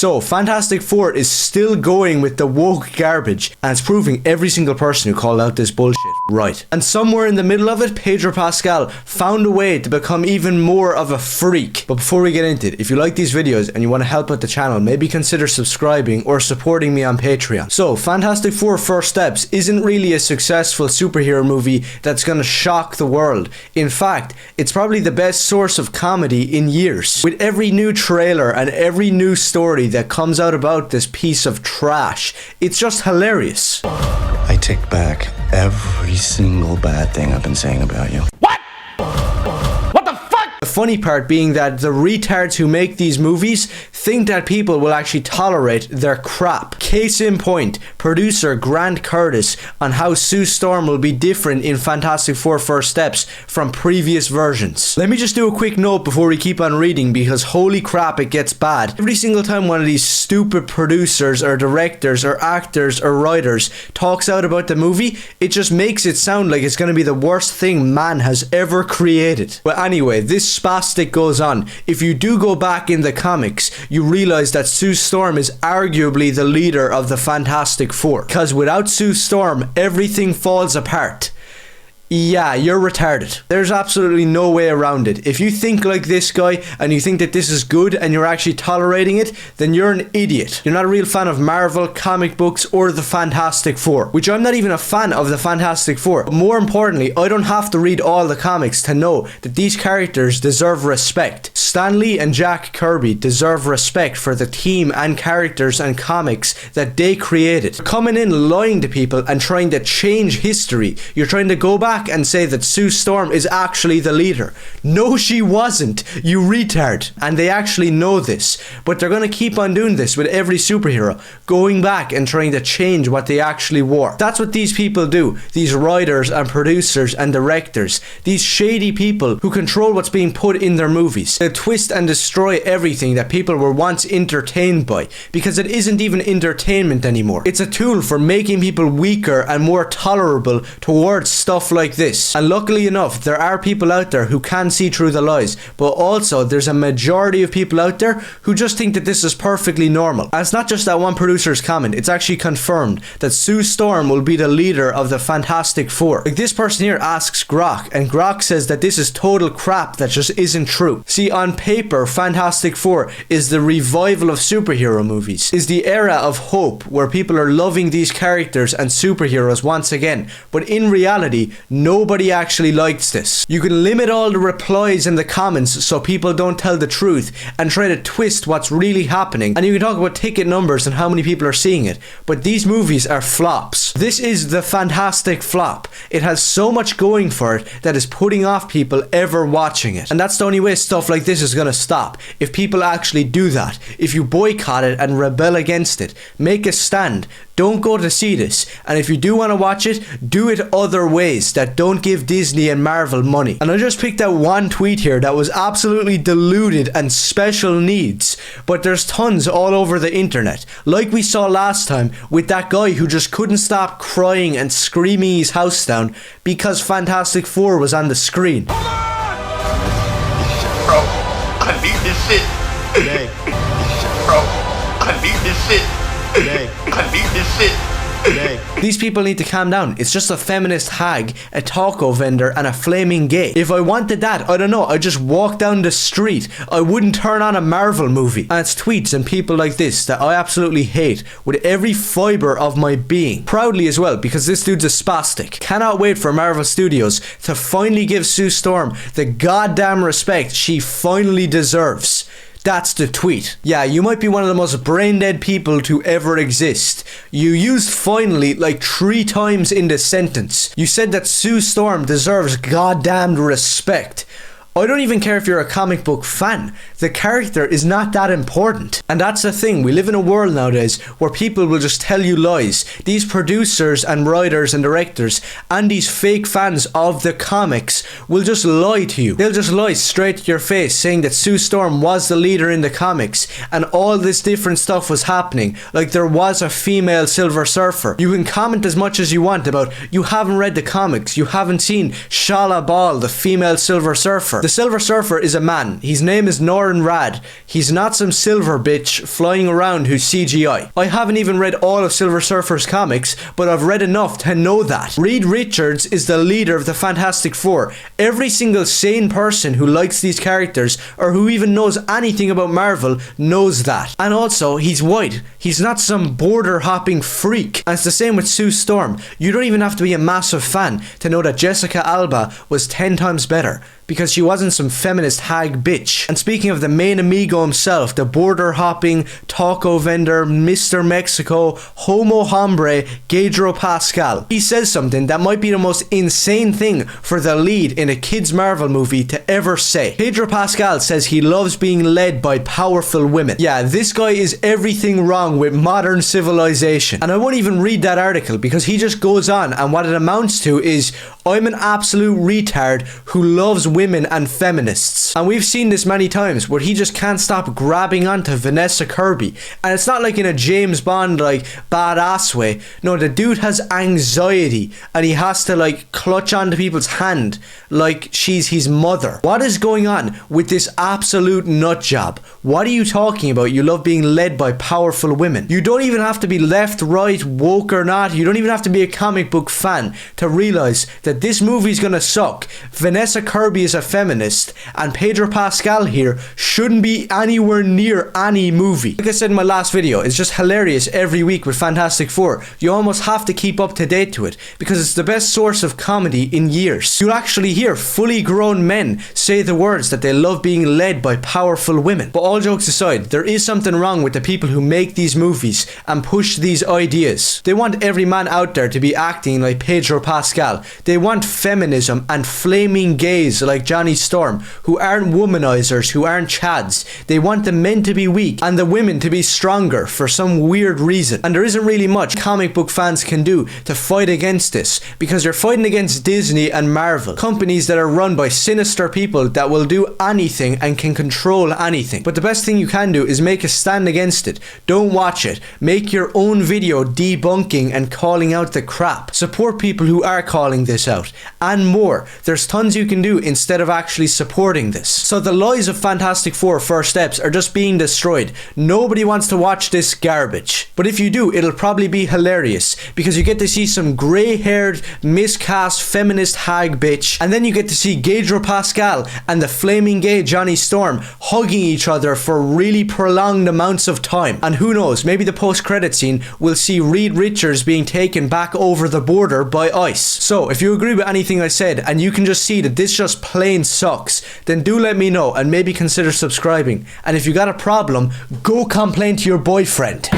So, Fantastic Four is still going with the woke garbage, and it's proving every single person who called out this bullshit right. And somewhere in the middle of it, Pedro Pascal found a way to become even more of a freak. But before we get into it, if you like these videos and you want to help out the channel, maybe consider subscribing or supporting me on Patreon. So, Fantastic Four First Steps isn't really a successful superhero movie that's gonna shock the world. In fact, it's probably the best source of comedy in years. With every new trailer and every new story that comes out about this piece of trash, it's just hilarious. I take back every single bad thing I've been saying about you. The funny part being that the retards who make these movies think that people will actually tolerate their crap. Case in point, producer Grant Curtis on how Sue Storm will be different in Fantastic Four First Steps from previous versions. Let me just do a quick note before we keep on reading, because holy crap, it gets bad. Every single time one of these stupid producers or directors or actors or writers talks out about the movie, it just makes it sound like it's going to be the worst thing man has ever created. But anyway, this spastic goes on. If you do go back in the comics, you realize that Sue Storm is arguably the leader of the Fantastic Four. Because without Sue Storm, everything falls apart. Yeah, you're retarded. There's absolutely no way around it. If you think like this guy and you think that this is good and you're actually tolerating it, then you're an idiot. You're not a real fan of Marvel, comic books, or the Fantastic Four, which I'm not even a fan of the Fantastic Four. But more importantly, I don't have to read all the comics to know that these characters deserve respect. Stan Lee and Jack Kirby deserve respect for the team and characters and comics that they created. Coming in lying to people and trying to change history, you're trying to go back and say that Sue Storm is actually the leader. No, she wasn't, you retard. And they actually know this, but they're going to keep on doing this with every superhero, going back and trying to change what they actually were. That's what these people do, these writers and producers and directors, these shady people who control what's being put in their movies. They twist and destroy everything that people were once entertained by, because it isn't even entertainment anymore. It's a tool for making people weaker and more tolerable towards stuff like this. And luckily enough, there are people out there who can see through the lies, but also there's a majority of people out there who just think that this is perfectly normal. And it's not just that one producer's comment, it's actually confirmed that Sue Storm will be the leader of the Fantastic Four. Like, this person here asks Grok, and Grok says that this is total crap that just isn't true. See, on paper, Fantastic Four is the revival of superhero movies, is the era of hope where people are loving these characters and superheroes once again, but in reality, nobody actually likes this. You can limit all the replies in the comments so people don't tell the truth and try to twist what's really happening, and you can talk about ticket numbers and how many people are seeing it, but these movies are flops. This is the Fantastic Flop. It has so much going for it that is putting off people ever watching it, and that's the only way stuff like this is gonna stop. If people actually do that, if you boycott it and rebel against it, make a stand, don't go to see this, and if you do want to watch it, do it other ways that don't give Disney and Marvel money. And I just picked out one tweet here that was absolutely deluded and special needs, but there's tons all over the internet, like we saw last time with that guy who just couldn't stop crying and screaming his house down because Fantastic Four was on the screen. Bro, I need this shit. Today. Bro, I need this shit. Today. I need this shit. Today. These people need to calm down. It's just a feminist hag, a taco vendor, and a flaming gay. If I wanted that, I don't know, I'd just walk down the street. I wouldn't turn on a Marvel movie. And it's tweets and people like this that I absolutely hate with every fibre of my being. Proudly as well, because this dude's a spastic. Cannot wait for Marvel Studios to finally give Sue Storm the goddamn respect she finally deserves. That's the tweet. Yeah, you might be one of the most brain-dead people to ever exist. You used finally like 3 times in the sentence. You said that Sue Storm deserves goddamned respect. I don't even care if you're a comic book fan. The character is not that important. And that's the thing, we live in a world nowadays where people will just tell you lies. These producers and writers and directors and these fake fans of the comics will just lie to you. They'll just lie straight to your face saying that Sue Storm was the leader in the comics and all this different stuff was happening, like there was a female Silver Surfer. You can comment as much as you want about you haven't read the comics, you haven't seen Shala Bal, the female Silver Surfer. Surfer. The Silver Surfer is a man. His name is Norrin Rad. He's not some silver bitch flying around who's CGI. I haven't even read all of Silver Surfer's comics, but I've read enough to know that. Reed Richards is the leader of the Fantastic Four. Every single sane person who likes these characters, or who even knows anything about Marvel, knows that. And also, he's white. He's not some border-hopping freak. And it's the same with Sue Storm. You don't even have to be a massive fan to know that Jessica Alba was 10 times better, because she wasn't some feminist hag bitch. And speaking of the main amigo himself, the border-hopping, taco vendor, Mr. Mexico, homo hombre, Pedro Pascal, he says something that might be the most insane thing for the lead in a kids Marvel movie to ever say. Pedro Pascal says he loves being led by powerful women. Yeah, this guy is everything wrong with modern civilization. And I won't even read that article, because he just goes on, and what it amounts to is, I'm an absolute retard who loves women and feminists. And we've seen this many times where he just can't stop grabbing onto Vanessa Kirby. And it's not like in a James Bond like badass way. No, the dude has anxiety and he has to like clutch onto people's hand like she's his mother. What is going on with this absolute nut job? What are you talking about? You love being led by powerful women. You don't even have to be left, right, woke or not. You don't even have to be a comic book fan to realize that this movie's gonna suck. Vanessa Kirby is a feminist, and Pedro Pascal here shouldn't be anywhere near any movie. Like I said in my last video, it's just hilarious every week with Fantastic Four. You almost have to keep up to date to it, because it's the best source of comedy in years. You'll actually hear fully grown men say the words that they love being led by powerful women. But all jokes aside, there is something wrong with the people who make these movies and push these ideas. They want every man out there to be acting like Pedro Pascal. They want feminism and flaming gays like Johnny Storm, who aren't womanizers, who aren't chads. They want the men to be weak and the women to be stronger for some weird reason. And there isn't really much comic book fans can do to fight against this, because they're fighting against Disney and Marvel, companies that are run by sinister people that will do anything and can control anything. But the best thing you can do is make a stand against it. Don't watch it. Make your own video debunking and calling out the crap. Support people who are calling this out, and more. There's tons you can do instead of actually supporting this. So the lies of Fantastic Four First Steps are just being destroyed. Nobody wants to watch this garbage. But if you do, it'll probably be hilarious, because you get to see some grey-haired, miscast feminist hag bitch, and then you get to see Pedro Pascal and the flaming gay Johnny Storm hugging each other for really prolonged amounts of time. And who knows, maybe the post-credit scene will see Reed Richards being taken back over the border by ICE. So if you agree with anything I said and you can just see that this just plain sucks, then do let me know and maybe consider subscribing. And if you got a problem, go complain to your boyfriend.